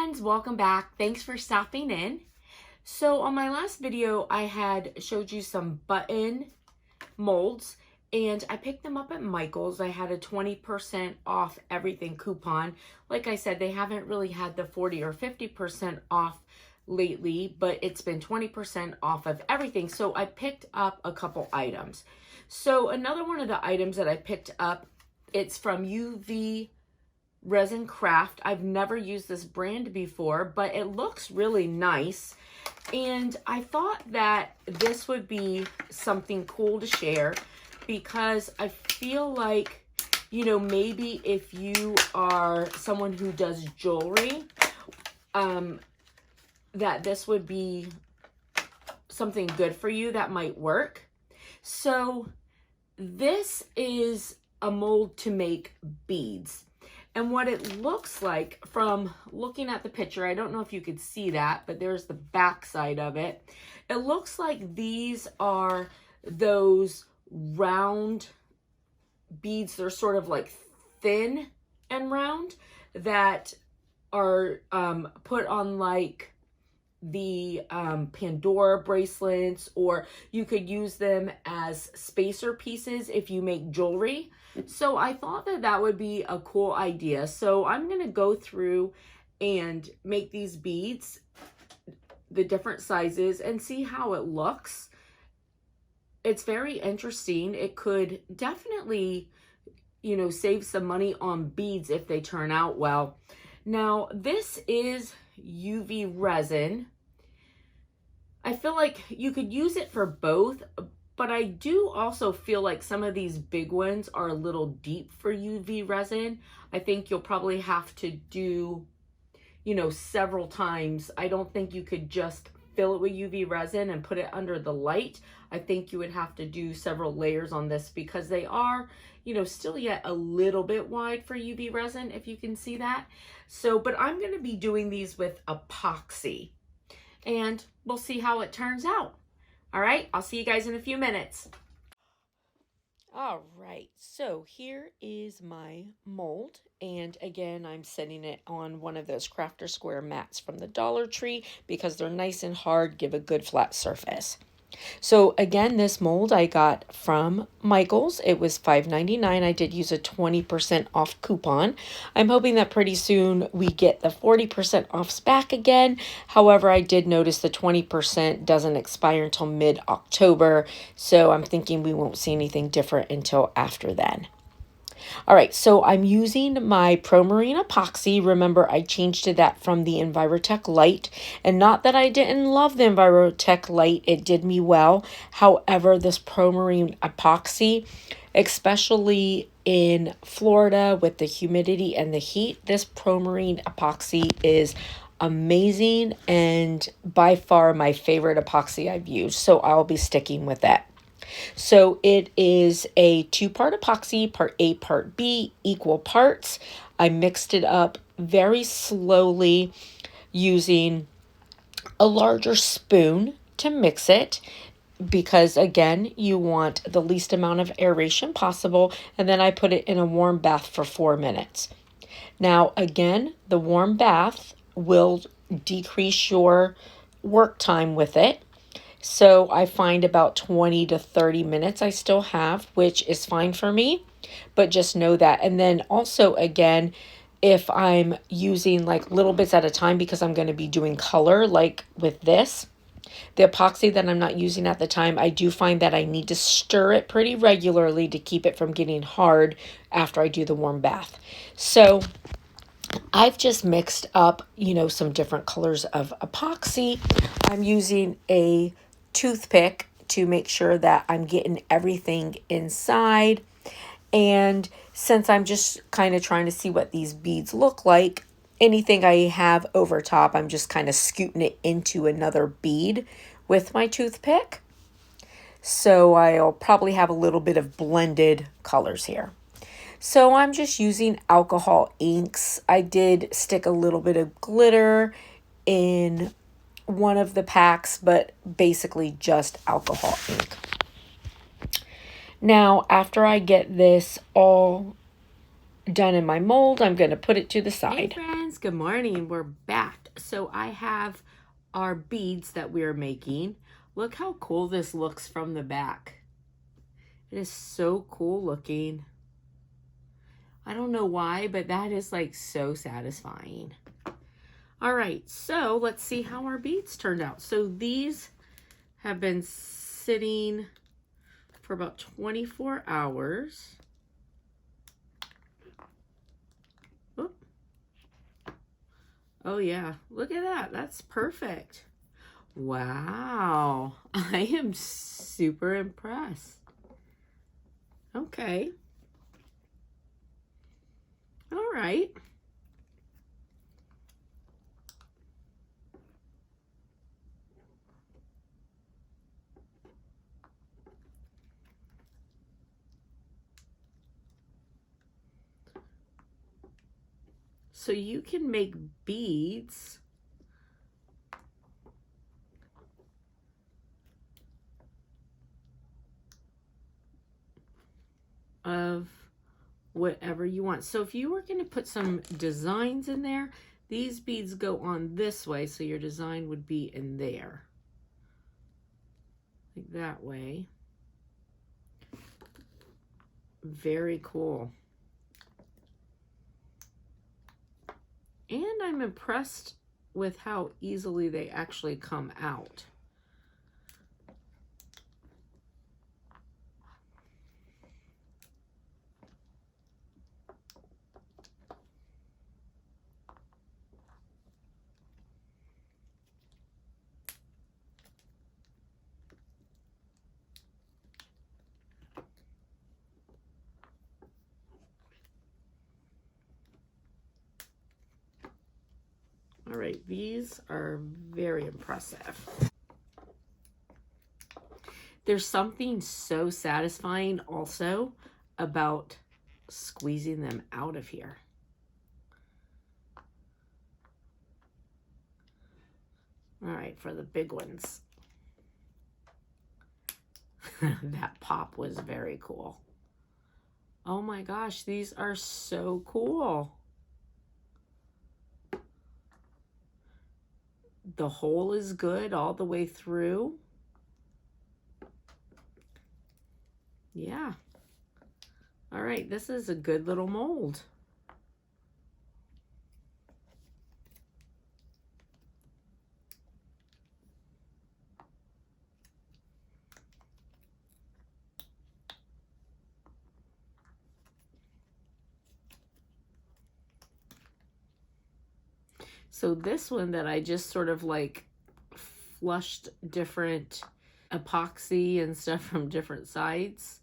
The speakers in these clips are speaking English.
friends, welcome back. Thanks for stopping in. So on my last video, I had showed you some button molds and I picked them up at Michael's. I had a 20% off everything coupon. Like I said, they haven't really had the 40 or 50% off lately, but it's been 20% off of everything. So I picked up a couple items. So another one of the items that I picked up, it's from UV Resin Craft. I've never used this brand before, but it looks really nice. And I thought that this would be something cool to share because I feel like, you know, maybe if you are someone who does jewelry, that this would be something good for you that might work. So this is a mold to make beads. And what it looks like from looking at the picture, I don't know if you could see that, but there's the back side of it. It looks like these are those round beads. They're sort of like thin and round that are put on like the Pandora bracelets, or you could use them as spacer pieces if you make jewelry. So I thought that that would be a cool idea. So I'm going to go through and make these beads, the different sizes, and see how it looks. It's very interesting. It could definitely, you know, save some money on beads if they turn out well. Now, this is UV resin. I feel like you could use it for both, but I do also feel like some of these big ones are a little deep for UV resin. I think you'll probably have to do, you know, several times. I don't think you could just fill it with UV resin and put it under the light. I think you would have to do several layers on this because they are, you know, still yet a little bit wide for UV resin, if you can see that. So, but I'm going to be doing these with epoxy and we'll see how it turns out. All right, I'll see you guys in a few minutes. All right, so here is my mold. And again, I'm setting it on one of those Crafter Square mats from the Dollar Tree because they're nice and hard, give a good flat surface. So again, this mold I got from Michael's. It was $5.99. I did use a 20% off coupon. I'm hoping that pretty soon we get the 40% offs back again. However, I did notice the 20% doesn't expire until mid-October. So I'm thinking we won't see anything different until after then. All right, so I'm using my ProMarine epoxy. Remember, I changed to that from the Envirotech Light. And not that I didn't love the Envirotech Light. It did me well. However, this ProMarine epoxy, especially in Florida with the humidity and the heat, this ProMarine epoxy is amazing and by far my favorite epoxy I've used. So I'll be sticking with that. So it is a 2-part epoxy, part A, part B, equal parts. I mixed it up very slowly using a larger spoon to mix it because, again, you want the least amount of aeration possible. And then I put it in a warm bath for 4 minutes. Now, again, the warm bath will decrease your work time with it. So I find about 20 to 30 minutes I still have, which is fine for me, but just know that. And then also, again, if I'm using like little bits at a time because I'm going to be doing color like with this, the epoxy that I'm not using at the time, I do find that I need to stir it pretty regularly to keep it from getting hard after I do the warm bath. So I've just mixed up, you know, some different colors of epoxy. I'm using a toothpick to make sure that I'm getting everything inside. And since I'm just kind of trying to see what these beads look like, anything I have over top, I'm just kind of scooting it into another bead with my toothpick. So I'll probably have a little bit of blended colors here. So I'm just using alcohol inks. I did stick a little bit of glitter in one of the packs, but basically just alcohol ink. Now, after I get this all done in my mold. I'm going to put it to the side. Hey friends, good morning. We're back. So I have our beads that we're making. Look how cool this looks from the back. It is so cool looking. I don't know why, but that is like so satisfying. All right, so let's see how our beads turned out. So these have been sitting for about 24 hours. Oop. Oh yeah, look at that. That's perfect. Wow, I am super impressed. Okay. All right. So you can make beads of whatever you want. So if you were going to put some designs in there, these beads go on this way, so your design would be in there. Like that way. Very cool. And I'm impressed with how easily they actually come out. All right, these are very impressive. There's something so satisfying also about squeezing them out of here. All right, for the big ones. That pop was very cool. Oh my gosh, these are so cool. The hole is good all the way through. Yeah. All right, this is a good little mold. So this one that I just sort of like flushed different epoxy and stuff from different sides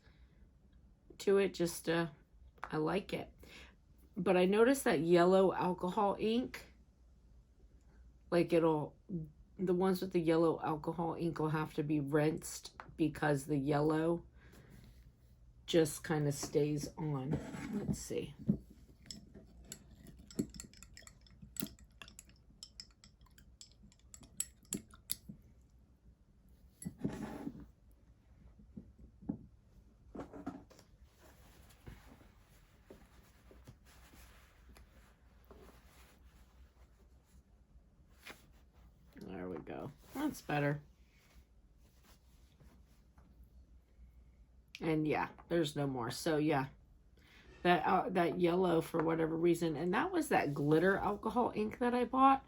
to it, just I like it. But I noticed that yellow alcohol ink, like the ones with the yellow alcohol ink will have to be rinsed because the yellow just kind of stays on. Let's see. There we go. That's better. And yeah, there's no more. So yeah, that yellow for whatever reason, and that was that glitter alcohol ink that I bought,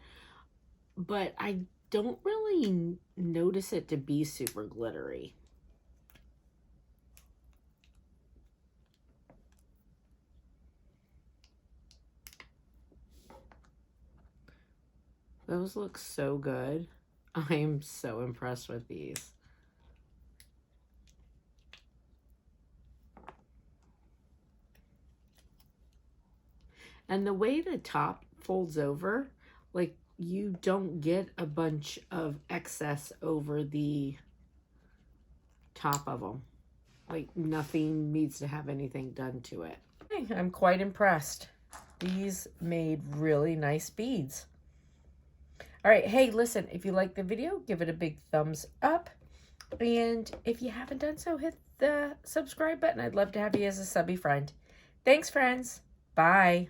but I don't really notice it to be super glittery. Those look so good. I am so impressed with these. And the way the top folds over, like you don't get a bunch of excess over the top of them. Like nothing needs to have anything done to it. I'm quite impressed. These made really nice beads. All right, hey, listen, if you like the video, give it a big thumbs up. And if you haven't done so, hit the subscribe button. I'd love to have you as a subby friend. Thanks, friends. Bye.